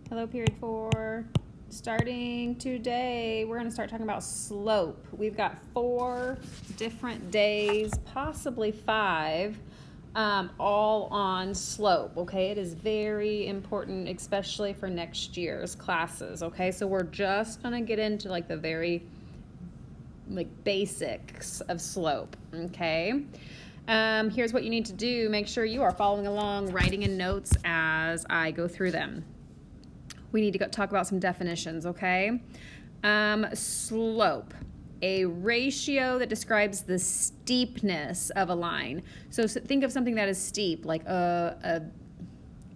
Hello, period 4. Starting today, we're going to start talking about slope. We've got 4 different days, possibly 5, all on slope, okay? It is very important, especially for next year's classes, okay? So we're just going to get into like the very basics of slope, okay? Here's what you need to do. Make sure you are following along, writing in notes as I go through them. We need to talk about some definitions, okay? Slope, a ratio that describes the steepness of a line. So think of something that is steep, like a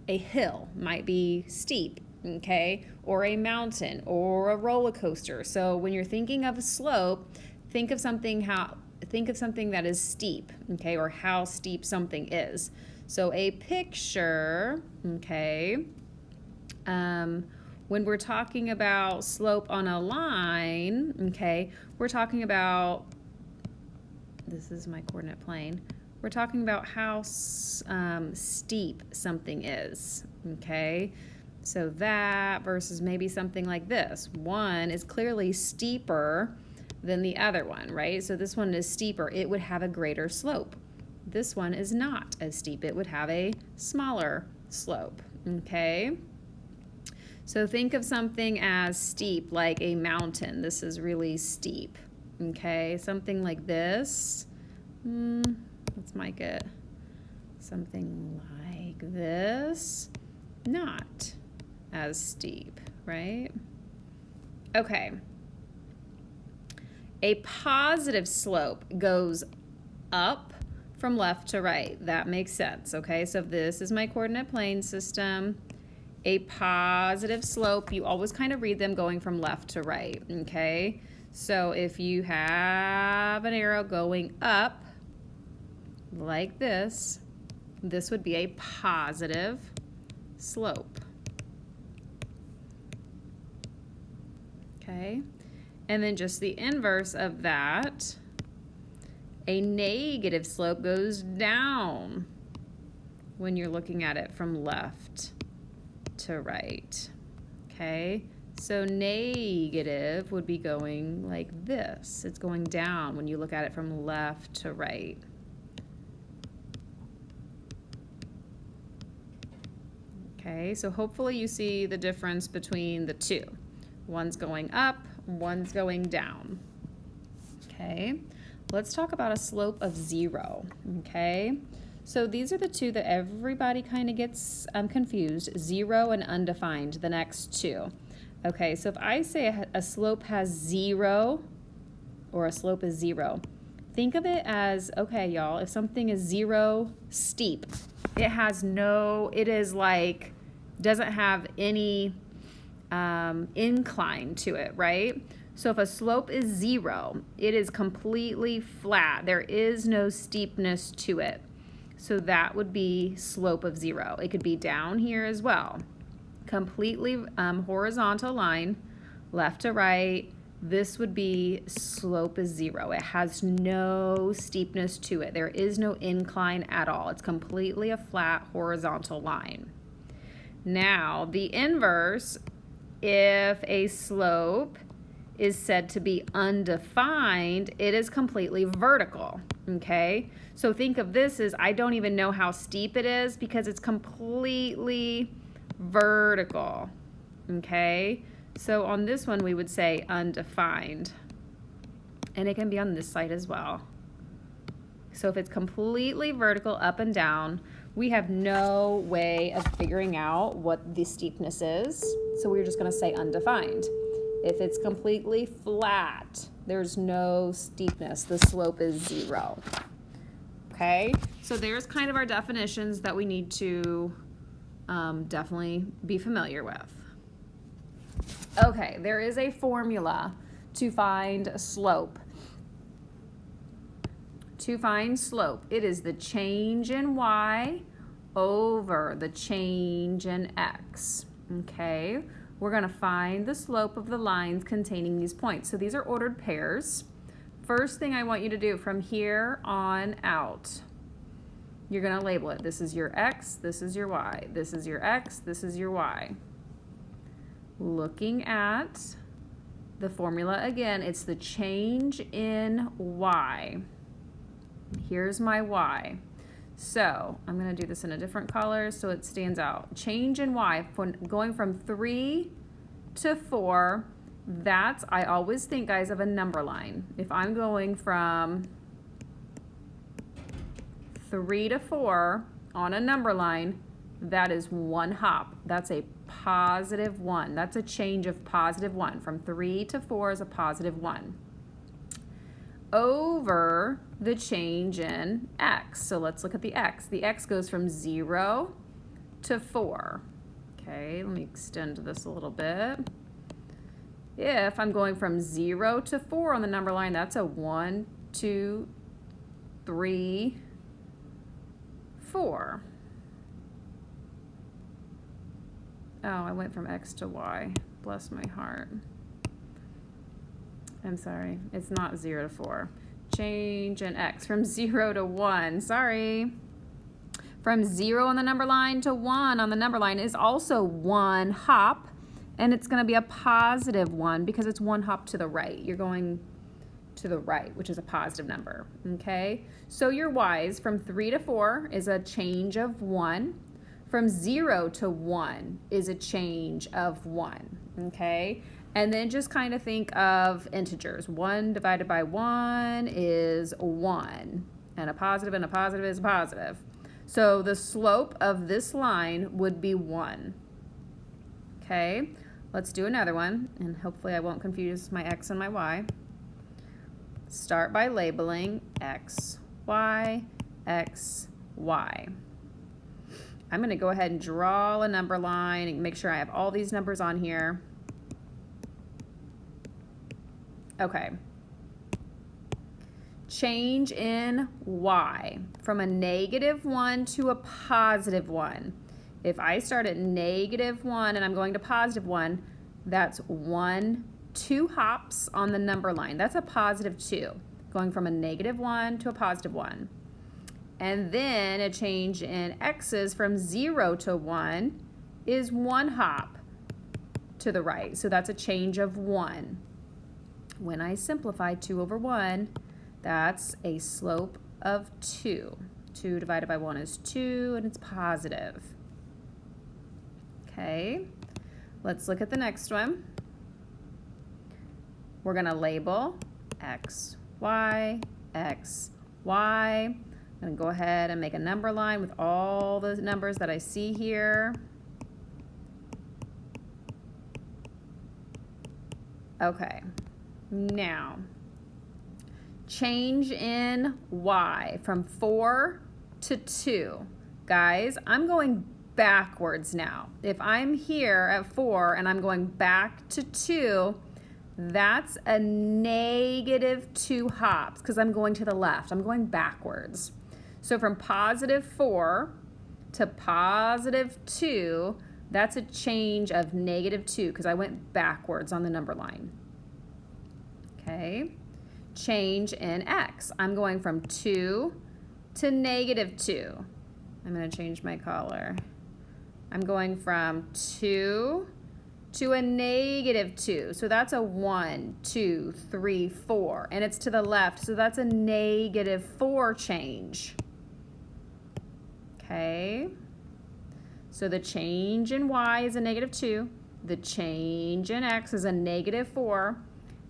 hill might be steep, okay? Or a mountain or a roller coaster. So when you're thinking of a slope, think of something that is steep, okay? Or how steep something is. So a picture, okay? When we're talking about slope on a line, okay, we're talking about, this is my coordinate plane, we're talking about how steep something is, okay? So that versus maybe something like this. One is clearly steeper than the other one, right? So this one is steeper. It would have a greater slope. This one is not as steep. It would have a smaller slope, okay? So think of something as steep, like a mountain. This is really steep, okay? Something like this. Let's make it something like this. Not as steep, right? Okay. A positive slope goes up from left to right. That makes sense, okay? So if this is my coordinate plane system, a positive slope, you always kind of read them going from left to right, okay? So if you have an arrow going up like this would be a positive slope, okay? And then just the inverse of that, a negative slope goes down when you're looking at it from left to right, okay? So negative would be going like this. It's going down when you look at it from left to right. Okay, so hopefully you see the difference between the two. One's going up, one's going down. Okay, let's talk about a slope of 0, okay? So these are the two that everybody kind of gets confused, 0 and undefined, the next two. Okay, so if I say a slope has 0 or a slope is 0, think of it as, okay, y'all, if something is 0 steep, it is like, doesn't have any incline to it, right? So if a slope is 0, it is completely flat. There is no steepness to it. So that would be slope of 0. It could be down here as well. Completely horizontal line, left to right. This would be slope is 0. It has no steepness to it. There is no incline at all. It's completely a flat horizontal line. Now, the inverse, if a slope is said to be undefined, it is completely vertical, okay? So think of this as, I don't even know how steep it is because it's completely vertical, okay? So on this one, we would say undefined. And it can be on this side as well. So if it's completely vertical up and down, we have no way of figuring out what the steepness is. So we're just gonna say undefined. If it's completely flat, there's no steepness. The slope is 0. Okay, so there's kind of our definitions that we need to definitely be familiar with. Okay, there is a formula to find a slope. To find slope, it is the change in y over the change in x. Okay, we're going to find the slope of the lines containing these points. So these are ordered pairs. First thing I want you to do from here on out, you're going to label it. This is your x, this is your y. This is your x, this is your y. looking at the formula again, it's the change in y. Here's my y. So I'm going to do this in a different color so it stands out. Change in y, going from 3 to 4, that's, I always think, guys, of a number line. If I'm going from 3 to 4 on a number line, that is one hop. That's a positive 1. That's a change of positive 1. From 3 to 4 is a positive 1. Over the change in x. So let's look at the x. The x goes from 0 to 4. Okay, let me extend this a little bit. If I'm going from 0 to 4 on the number line, that's a 1, 2, 3, 4. Oh, I went from x to y. Bless my heart. I'm sorry. It's not 0 to 4. Change in x from 0 to 1. Sorry. From 0 on the number line to 1 on the number line is also one hop. And it's going to be a positive 1 because it's one hop to the right. You're going to the right, which is a positive number. Okay? So your y's from 3 to 4 is a change of 1. From 0 to 1 is a change of 1. Okay? And then just kind of think of integers. 1 divided by 1 is 1. And a positive is a positive. So the slope of this line would be 1. Okay? Let's do another one, and hopefully I won't confuse my x and my y. Start by labeling x, y, x, y. I'm going to go ahead and draw a number line and make sure I have all these numbers on here. Okay. Change in y from a -1 to a positive 1. If I start at -1 and I'm going to positive 1, that's 1, 2 hops on the number line. That's a positive 2, going from a -1 to a positive 1. And then a change in x's from 0 to 1 is 1 hop to the right. So that's a change of 1. When I simplify 2 over 1, that's a slope of 2. 2 divided by 1 is 2, and it's positive. Okay, let's look at the next one. We're going to label x, y, x, y. I'm going to go ahead and make a number line with all the numbers that I see here. Okay, now change in y from 4 to 2. Guys, I'm going backwards now. If I'm here at 4 and I'm going back to 2, that's a -2 hops because I'm going to the left. I'm going backwards. So from positive 4 to positive 2, that's a change of -2 because I went backwards on the number line. Okay. Change in x. I'm going from 2 to -2. I'm going to change my color. I'm going from 2 to a -2. So that's a 1, 2, 3, 4. And it's to the left. So that's a -4 change. Okay. So the change in y is a -2. The change in x is a -4.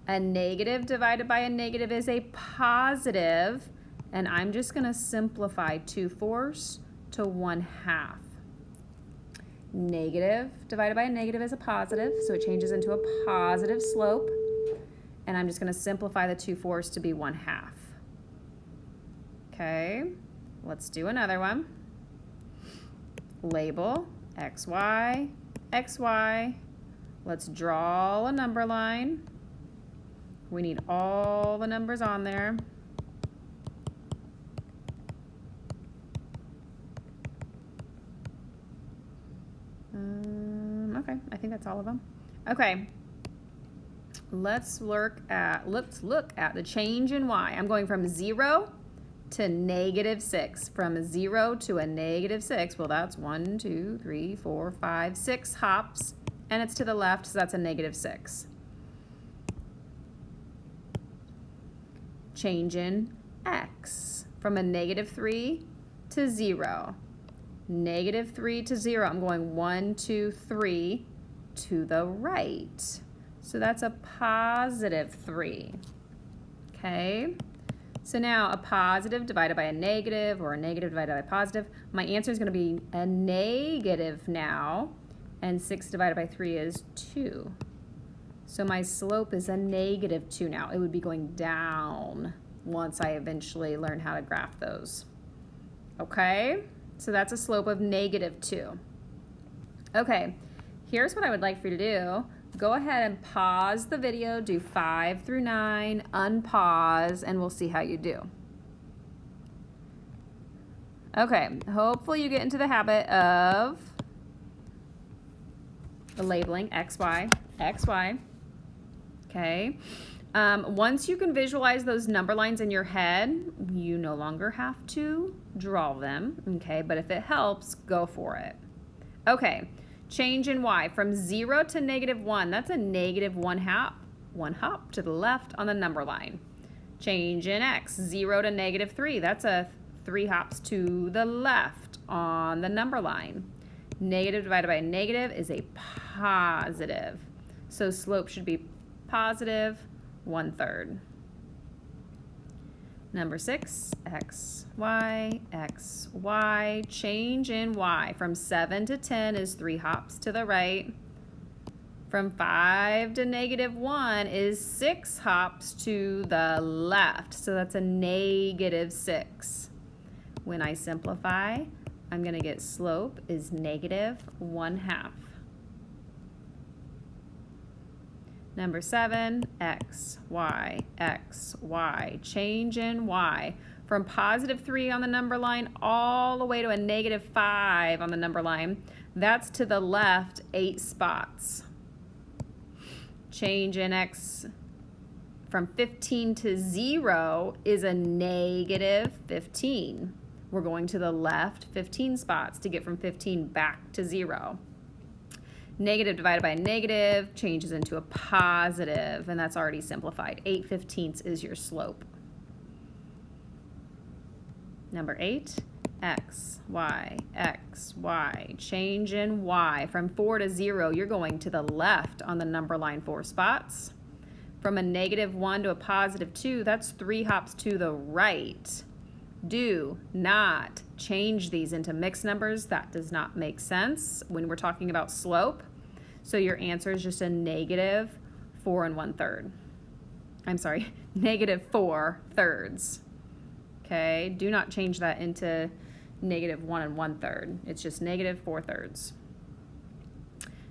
A negative divided by a negative is a positive. And I'm just going to simplify 2/4 to 1/2. Negative divided by a negative is a positive, so it changes into a positive slope. And I'm just going to simplify the 2/4 to be 1/2. Okay, let's do another one. Label xy, xy. Let's draw a number line. We need all the numbers on there. Okay, I think that's all of them. Okay, let's look at the change in y. I'm going from 0 to -6. From 0 to a -6, well, that's 1, 2, 3, 4, 5, 6 hops and it's to the left, so that's a -6. Change in x from a -3 to 0. -3 to 0, I'm going 1, 2, 3 to the right. So that's a +3, okay? So now a positive divided by a negative, or a negative divided by a positive, my answer is going to be a negative now, and 6 divided by 3 is 2. So my slope is a -2 now. It would be going down once I eventually learn how to graph those. Okay? So that's a slope of -2. Okay, here's what I would like for you to do. Go ahead and pause the video, do 5 through 9, unpause, and we'll see how you do. Okay, hopefully you get into the habit of labeling x, y, x, y. Okay. Once you can visualize those number lines in your head, you no longer have to draw them, okay? But if it helps, go for it. Okay, change in y from 0 to -1, that's a -1 hop. 1 hop to the left on the number line. Change in x, 0 to -3, that's a 3 hops to the left on the number line. Negative divided by a negative is a positive. So slope should be positive 1/3. Number 6, x, y, x, y. Change in y from 7 to 10 is 3 hops to the right. From 5 to -1 is 6 hops to the left. So that's a -6. When I simplify, I'm going to get slope is -1/2. Number 7, x, y, x, y. Change in y from +3 on the number line all the way to a -5 on the number line. That's to the left 8 spots. Change in x from 15 to 0 is a -15. We're going to the left 15 spots to get from 15 back to 0. Negative divided by a negative changes into a positive, and that's already simplified. 8/15 is your slope. Number 8, x, y, x, y. Change in y from 4 to 0, you're going to the left on the number line 4 spots. From a -1 to a +2, that's 3 hops to the right. Do not change these into mixed numbers. That does not make sense when we're talking about slope. So your answer is just a -4 1/3. I'm sorry, -4 thirds. Okay, do not change that into -1 1/3. It's just -4 thirds.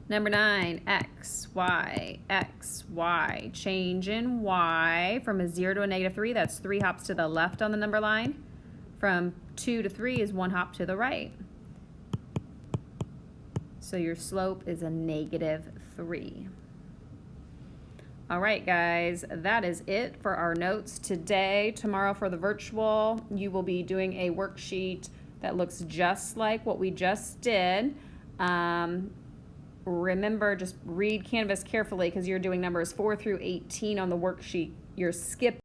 Number 9, x, y, x, y. Change in y from a 0 to a -3, that's 3 hops to the left on the number line. From 2 to 3 is 1 hop to the right. So your slope is a -3. All right, guys, that is it for our notes today. Tomorrow for the virtual, you will be doing a worksheet that looks just like what we just did. Remember, just read Canvas carefully because you're doing numbers 4 through 18 on the worksheet. You're skipping